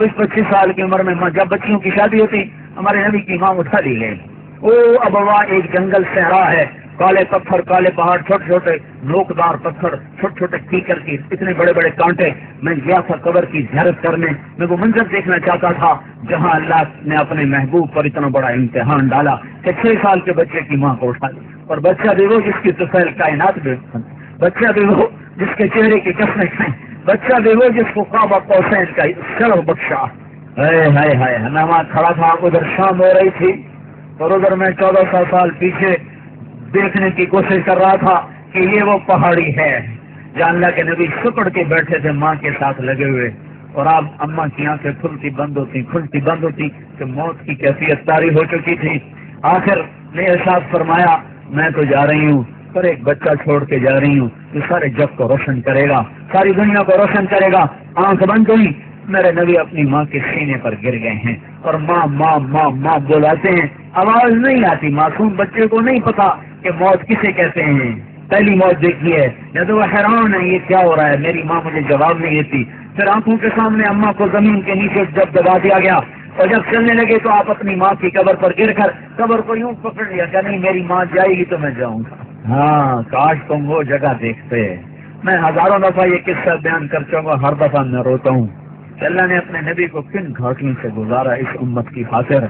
اس 25 سال کی عمر میں جب بچیوں کی شادی ہوتی ہمارے نبی کی ماں اٹھا لی گئی. او ابوا ایک جنگل صحرا ہے، کالے پتھر، کالے پہاڑ، چھوٹے چھوٹے نوکدار پتھر، چھوٹے چھوٹے کیکر کی اتنے بڑے بڑے کانٹے. میں گیا تھا قبر کی زیارت کرنے. میں وہ منظر دیکھنا چاہتا تھا جہاں اللہ نے اپنے محبوب پر اتنا بڑا امتحان ڈالا کہ 6 سال کے بچے کی ماں کو اٹھا لی. اور بچہ بھی وہ جس کی طفیل کائنات بھی، بچہ بھی وہ جس کے چہرے کی قسمیں کھائیں، بچہ بھی وہ جس کو قاب قوسین کا شرف بخشا. ہائے ہائے میں وہاں کھڑا تھا، ادھر شام ہو رہی تھی اور ادھر میں 1400 سال پیچھے دیکھنے کی کوشش کر رہا تھا کہ یہ وہ پہاڑی ہے جہاں اللہ کے نبی سکڑ کے بیٹھے تھے ماں کے ساتھ لگے ہوئے. اور آپ اماں کی آنکھیں کھلتی بند ہوتی کہ موت کی کیفیت طاری ہو چکی تھی. آخر نے احساس فرمایا میں تو جا رہی ہوں پر ایک بچہ چھوڑ کے جا رہی ہوں جو سارے جگ کو روشن کرے گا، ساری دنیا کو روشن کرے گا. آنکھ بند ہوئی، میرے نبی اپنی ماں کے سینے پر گر گئے ہیں اور ماں ماں ماں ماں بلاتے ہیں. آواز نہیں آتی، معصوم بچے کو نہیں پتا کہ موت کسے کہتے ہیں. پہلی موت دیکھی ہے یا تو وہ حیران ہے یہ کیا ہو رہا ہے، میری ماں مجھے جواب نہیں دیتی. پھر آنکھوں کے سامنے اماں کو زمین کے نیچے جب دبا دیا گیا اور جب چلنے لگے تو آپ اپنی ماں کی قبر پر گر کر قبر کو یوں پکڑ لیا کہ نہیں میری ماں جائے گی تو میں جاؤں گا. ہاں کاش تم وہ جگہ دیکھتے. میں ہزاروں دفعہ یہ قصہ بیان کر چکا، ہر دفعہ میں روتا ہوں کہ اللہ نے اپنے نبی کو کن گھاٹیوں سے گزارا اس امت کی خاطر.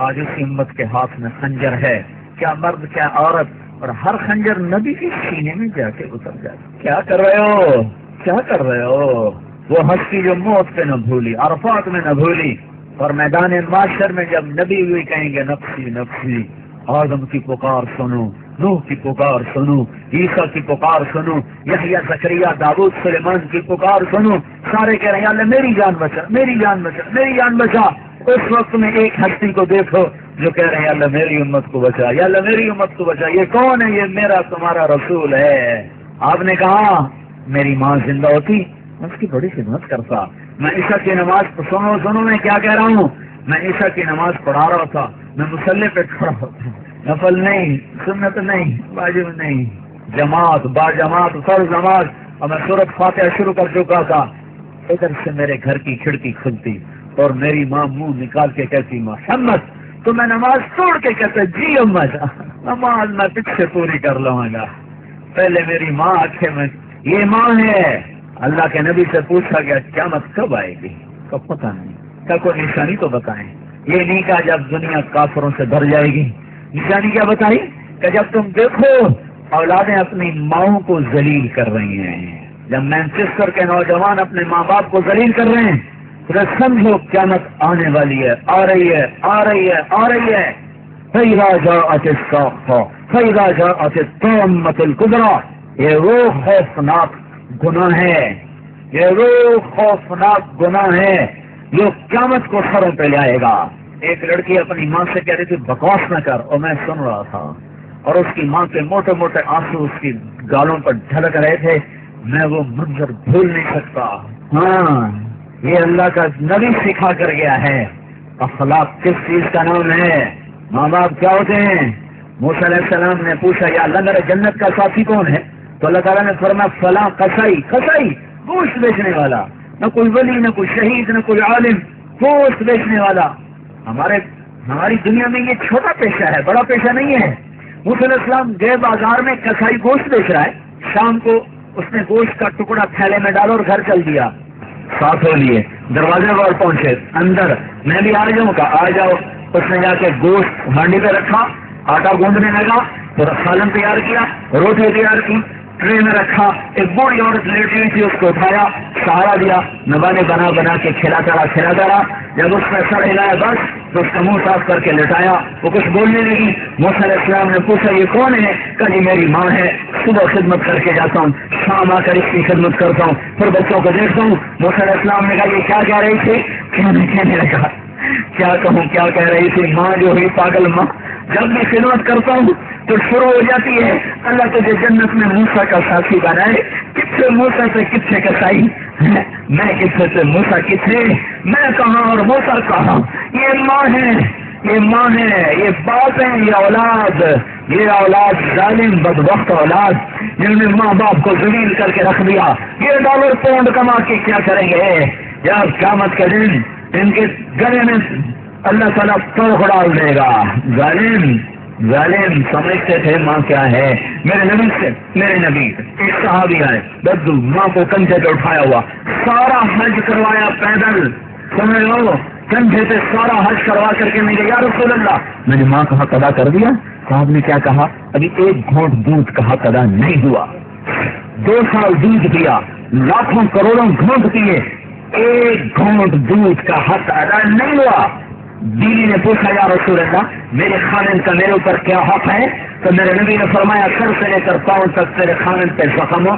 آج اس امت کے ہاتھ میں خنجر ہے، کیا مرد کیا عورت، اور ہر خنجر نبی کے سینے میں جا کے اتر جائے. کیا کر رہے ہو، کیا کر رہے ہو؟ وہ ہستی جو موت پہ نہ بھولی، عرفات میں نہ بھولی، اور میدان معاشر میں جب نبی ہوئی کہیں گے نفسی نفسی. آدم کی پکار سنو، نوح کی پکار سنو، عیسیٰ کی پکار سنو، یحییٰ زکریا داؤد سلیمان کی پکار سنو. سارے کہہ رہے ہیں یا اللہ میری جان بچا، میری جان بچا، میری جان بچا. اس وقت میں ایک ہستی کو دیکھو جو کہہ رہے ہیں اللہ میری امت کو بچا، یا اللہ میری امت کو بچا. یہ کون ہے؟ یہ میرا تمہارا رسول ہے. آپ نے کہا میری ماں زندہ ہوتی میں اس کی بڑی خدمت کرتا. میں عشاء کی نماز سنو میں کیا کہہ رہا ہوں، میں عشاء کی نماز پڑھا رہا تھا، میں مصلی پہ کھڑا ہوتا، نفل نہیں، سنت نہیں، واجب نہیں، جماعت با جماعت فرض نماز، اور میں سورۃ فاتحہ شروع کر چکا تھا. ادھر سے میرے گھر کی کھڑکی کھلتی اور میری ماں منہ نکال کے کہتی محمد، تو میں نماز توڑ کے کہتا جی اما جان، نماز میں تجھ سے پوری کر لوں گا. پہلے میری ماں آنکھیں میں یہ ماں ہے. اللہ کے نبی سے پوچھا گیا قیامت کب آئے گی؟ کب پتہ نہیں، کیا کوئی نشانی تو بتائیں. یہ نہیں کہا جب دنیا کافروں سے بھر جائے گی. نشانی کیا بتائی کہ جب تم دیکھو اولادیں اپنی ماؤں کو ذلیل کر رہی ہیں، جب مینچسٹر کے نوجوان اپنے ماں باپ کو ذلیل کر رہے ہیں تو سمجھو قیامت آنے والی ہے، آ رہی ہے، آ رہی ہے، آ رہی ہے. فَإِذَا جَاءَتِ الصَّاخَّةُ فَإِذَا جَاءَتِ الطَّامَّةُ الْكُبْرَىٰ. یہ وہ خوفناک گناہ ہے، یہ وہ خوفناک گناہ ہے جو قیامت کو سروں پہ لائے گا. ایک لڑکی اپنی ماں سے کہہ رہی تھی بکواس نہ کر، اور میں سن رہا تھا، اور اس کی ماں کے موٹے موٹے آنسو اس کی گالوں پر ڈھلک رہے تھے. میں وہ منظر بھول نہیں سکتا. ہاں یہ اللہ کا نبی سکھا کر گیا ہے. اخلاق کس چیز کا نام ہے؟ ماں باپ کیا ہوتے ہیں؟ موسیٰ علیہ السلام نے پوچھا یا اللہ میرے جنت کا ساتھی کون ہے؟ تو اللہ تعالیٰ نے فرمایا فلاں قصائی، قصائی گوشت بیچنے والا. نہ کوئی ولی، نہ کوئی شہید، نہ کوئی عالم، گوشت بیچنے والا. ہماری دنیا میں یہ چھوٹا پیشہ ہے، بڑا پیشہ نہیں ہے. موسیٰ علیہ السلام گئے بازار میں، قصائی گوشت بیچ رہا ہے. شام کو اس نے گوشت کا ٹکڑا تھیلے میں ڈالا اور گھر چل دیا. ساتھ ہو لیے دروازے پر پہنچے، اندر میں بھی آ جاؤں کا آ جاؤ. اس نے جا کے گوشت ہانڈی پہ رکھا، آٹا گوندنے لگا، پھر سالن تیار کیا، روٹی تیار کی، ٹرے میں رکھا. ایک بوڑھی عورت لیٹی ہوئی تھی، اس کو اٹھایا، سہارا دیا، نوانے بنا بنا کے کھلاتا رہا. جب اس نے سر ہلایا بس تو اس کا منہ صاف کر کے لٹایا. وہ کچھ بولنے لگی. موسیٰ علیہ السلام نے پوچھا یہ کون ہے؟ کہا یہ میری ماں ہے، صبح خدمت کر کے جاتا ہوں، شام آ کر اس کی خدمت کرتا ہوں، پھر بچوں کو دیکھتا ہوں. موسیٰ علیہ السلام نے کہا یہ کیا کہہ رہی تھی؟ کہنے لگا کیا کہوں کیا کہہ رہی تھی؟ ماں جو ہوئی پاگل ماں. جب میں خدمت کرتا ہوں تو شروع ہو جاتی ہے اللہ تجھے جنت میں موسیٰ کا ساتھی بنائے. کتنے موسیٰ سے کتنے کسائی، میں کتنے سے موسیٰ کتنے، میں کہاں اور موسیٰ کہاں. یہ ماں ہے، یہ ماں ہے، یہ باپ ہے، یہ اولاد ظالم بدبخت اولاد جنہوں نے ماں باپ کو ذلیل کر کے رکھ دیا. یہ ڈالر پاؤنڈ کما کے کیا کریں گے؟ یا قیامت کے دن ان کے گلے میں اللہ تعالیٰ توخ ڈال دے گا. ظالم سمجھتے تھے ماں کیا ہے. میرے نبی ایک صحابی آئے, بدو ماں کو کندھے پہ اٹھایا ہوا, سارا حج کروایا پیدل, سمجھ لو کندھے پہ سارا حج کروا کر کے میں نے یا رسول اللہ, میں نے ماں کا حق ادا کر دیا. صاحب نے کیا کہا, ابھی ایک گھونٹ دودھ کا حق ادا نہیں ہوا. 2 سال دودھ پیا, لاکھوں کروڑوں گھونٹ پیے, ایک گھونٹ دودھ کا حق ادا نہیں ہوا. بیوی نے پوچھا یا رسول اللہ میرے خاوند کا میرے اوپر کیا حق ہے؟ تو میرے نبی نے فرمایا سر سے لے کر پاؤں تک تیرے خاوند پہ زخموں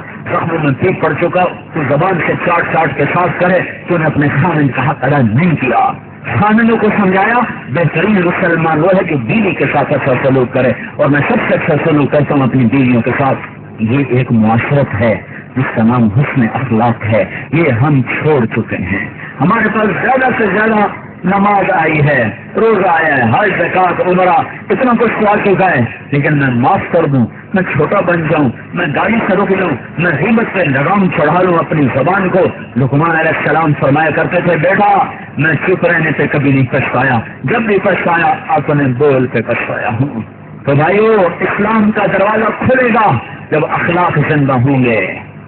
میں پیٹ پڑ چکا, تو زبان سے چاٹ کے صاف کرے, تو نے اپنے خاوند کا حق ادا نہیں کیا. خاوندوں کو سمجھایا بہترین مسلمان وہ ہے کہ بیوی کے ساتھ اچھا سلوک کرے, اور میں سب سے اچھا سلوک کرتا ہوں اپنی بیویوں کے ساتھ. یہ ایک معاشرت ہے جس کا نام حسن اخلاق ہے, یہ ہم چھوڑ چکے ہیں. ہمارے پاس زیادہ سے زیادہ نماز آئی ہے, روزہ آیا ہے, حج زکات عمرہ اتنا کچھ تو آ چکا ہے, لیکن میں معاف کر دوں, میں چھوٹا بن جاؤں, میں گاڑی سے رک لوں, میں غیبت پہ لگام چڑھا لوں اپنی زبان کو. لقمان علیہ السلام فرمایا کرتے تھے بیٹا میں چپ رہنے پہ کبھی نہیں پچھتایا, جب بھی پچھتایا اپنے بول پہ پچھتایا ہوں. تو بھائیو اسلام کا دروازہ کھلے گا جب اخلاق زندہ ہوں گے,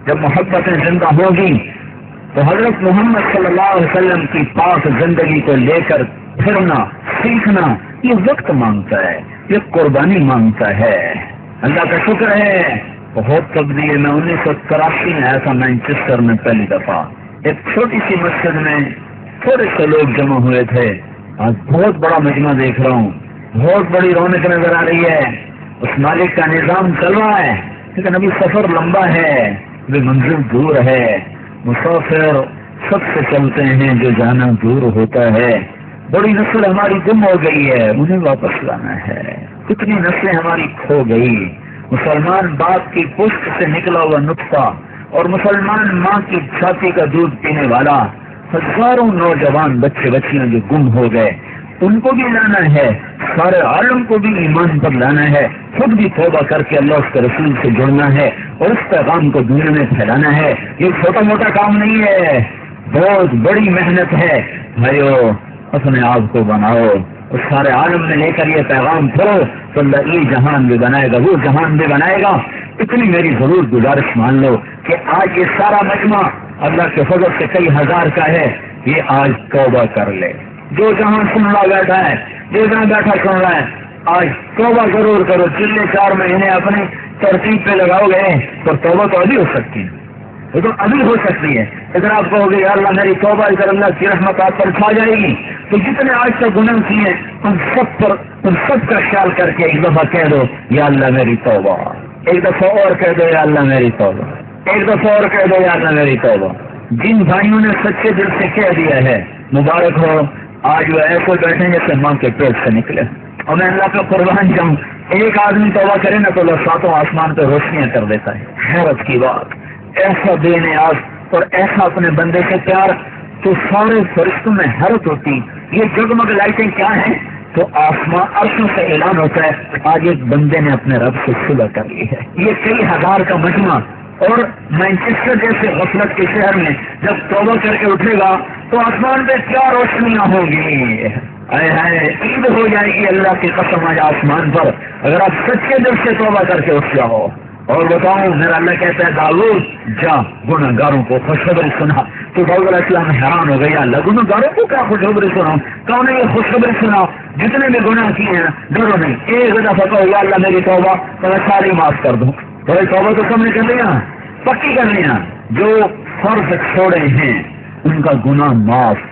جب محبتیں زندہ ہوگی. تو حضرت محمد صلی اللہ علیہ وسلم کی پاک زندگی کو لے کر پھرنا سیکھنا یہ وقت مانگتا ہے, یہ قربانی مانگتا ہے. اللہ کا شکر ہے بہت تبدیلی. میں 1983 میں آیا تھا مینچسٹر میں پہلی دفعہ, ایک چھوٹی سی مسجد میں تھوڑے سے لوگ جمع ہوئے تھے. آج بہت بڑا مجمع دیکھ رہا ہوں, بہت بڑی رونق نظر آ رہی ہے. اس مالک کا نظام چل رہا ہے, لیکن ابھی سفر لمبا ہے, ابھی منزل دور ہے. مسافر سب سے چلتے ہیں جو جانا دور ہوتا ہے. بڑی نسل ہماری گم ہو گئی ہے, انہیں واپس لانا ہے. کتنی نسلیں ہماری کھو گئی. مسلمان باپ کی پشت سے نکلا ہوا نطفہ اور مسلمان ماں کی چھاتی کا دودھ پینے والا, ہزاروں نوجوان بچے بچیاں جو گم ہو گئے, ان کو بھی لانا ہے, سارے عالم کو بھی ایمان پر لانا ہے, خود بھی توبہ کر کے اللہ اس کے رسول سے جڑنا ہے اور اس پیغام کو دنیا میں پھیلانا ہے. یہ چھوٹا موٹا کام نہیں ہے, بہت بڑی محنت ہے. بھائیو اپنے آپ کو بناؤ اور سارے عالم میں لے کر یہ پیغام پھرو تو اللہ یہ جہان بھی بنائے گا, وہ جہان بھی بنائے گا. اتنی میری ضرور گزارش مان لو کہ آج یہ سارا مجمع اللہ کے فضل سے کئی ہزار کا ہے, یہ آج توبہ کر لے. جو جہاں سن رہا بیٹھا ہے, جو جہاں بیٹھا سن رہا ہے, آج توبہ ضرور کرو. چلے 4 مہینے اپنی ترتیب پہ لگاؤ گے تو توبہ تو ابھی ہو سکتی ہے, وہ تو ابھی ہو سکتی ہے. ادھر آپ کہو گے یا اللہ میری توبہ, ادھر اللہ کی رحمت آپ پر چھا جائے گی. تو جتنے آج تک گناہ کیے ان سب کا خیال کر کے ایک دفعہ کہہ دو یا اللہ میری توبہ, ایک دفعہ اور کہہ دو یا اللہ میری توبہ, ایک دفعہ اور کہہ دو یا اللہ میری توبہ. جن بھائیوں نے سچے دل سے کہہ دیا ہے مبارک ہو, آج وہ ایسے بیٹھے جیسے ماں کے پیٹ سے نکلے. اور میں اللہ کا قربان جاؤں, ایک آدمی توبہ کرے نا تو اللہ 7 آسمان پہ روشنیاں کر دیتا ہے. حیرت کی بات, ایسا بے نیاز اور ایسا اپنے بندے سے پیار, تو سارے فرشتوں میں حیرت ہوتی. یہ جگمگ لائٹیں کیا ہیں؟ تو آسمان عرشوں سے اعلان ہوتا ہے آج ایک بندے نے اپنے رب سے صلح کر لی ہے. یہ کئی ہزار کا مجمع, اور مینچسٹر جیسے غفلت کے شہر میں جب توبہ کر کے اٹھے گا تو آسمان پہ کیا روشنیاں ہوگی. عید ہو جائے گی اللہ کی قسم آج آسمان پر, اگر آپ سچے دل سے توبہ کر کے اٹھ جاؤ. اور بتاؤں میرا اللہ کہتا ہے داؤد جا گناہ گاروں کو خوشخبری سنا. تو داؤد علیہ السلام حیران ہو گیا, اللہ گناہ گاروں کو کیا خوشخبری سناؤں؟ کہوں نے یہ خوشخبری سناؤ جتنے بھی گناہ کیے ہیں ڈرو نہیں, ایک دفعہ کہو یا اللہ میری توبہ, تو میں ساری معاف کر دوں. تو توبہ تو سب نے کر لیا, پکی کر لیا. جو فرض چھوڑے ہیں ان کا گناہ معاف,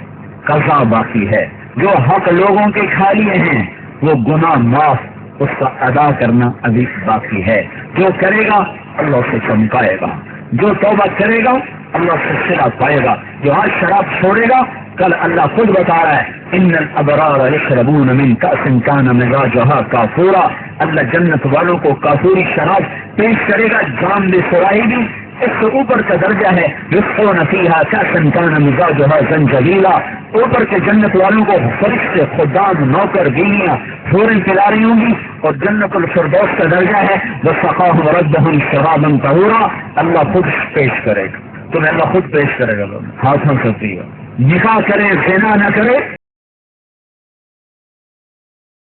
قضا باقی ہے. جو حق لوگوں کے کھا لیے ہیں وہ گناہ معاف, اس کا ادا کرنا ابھی باقی ہے. جو کرے گا اللہ سے چمکائے گا, جو توبہ کرے گا اللہ سے صلہ پائے گا. جو آج شراب چھوڑے گا کل اللہ خود بتا رہا ہے ان الابرار یشربون من کأس کان مزاجها کافورا. اللہ جنت والوں کو کافوری شراب پیش کرے گا, جام بھی سرائی بھی. اس سے اوپر کا درجہ ہے یسقون فیہا کأسا کان مزاجها زنجبیلا. اوپر کے جنت والوں کو فرشتے خدام نوکر بیویاں پھوریں پلا رہی ہوں گی, اور جنت الفردوس کا درجہ ہے وسقاہم ربہم شرابا طہورا. اللہ خود پیش کرے گا, تمہیں اللہ خود پیش کرے گا. ہاتھوں سے پیو, نکاح کرے زنا نہ کرے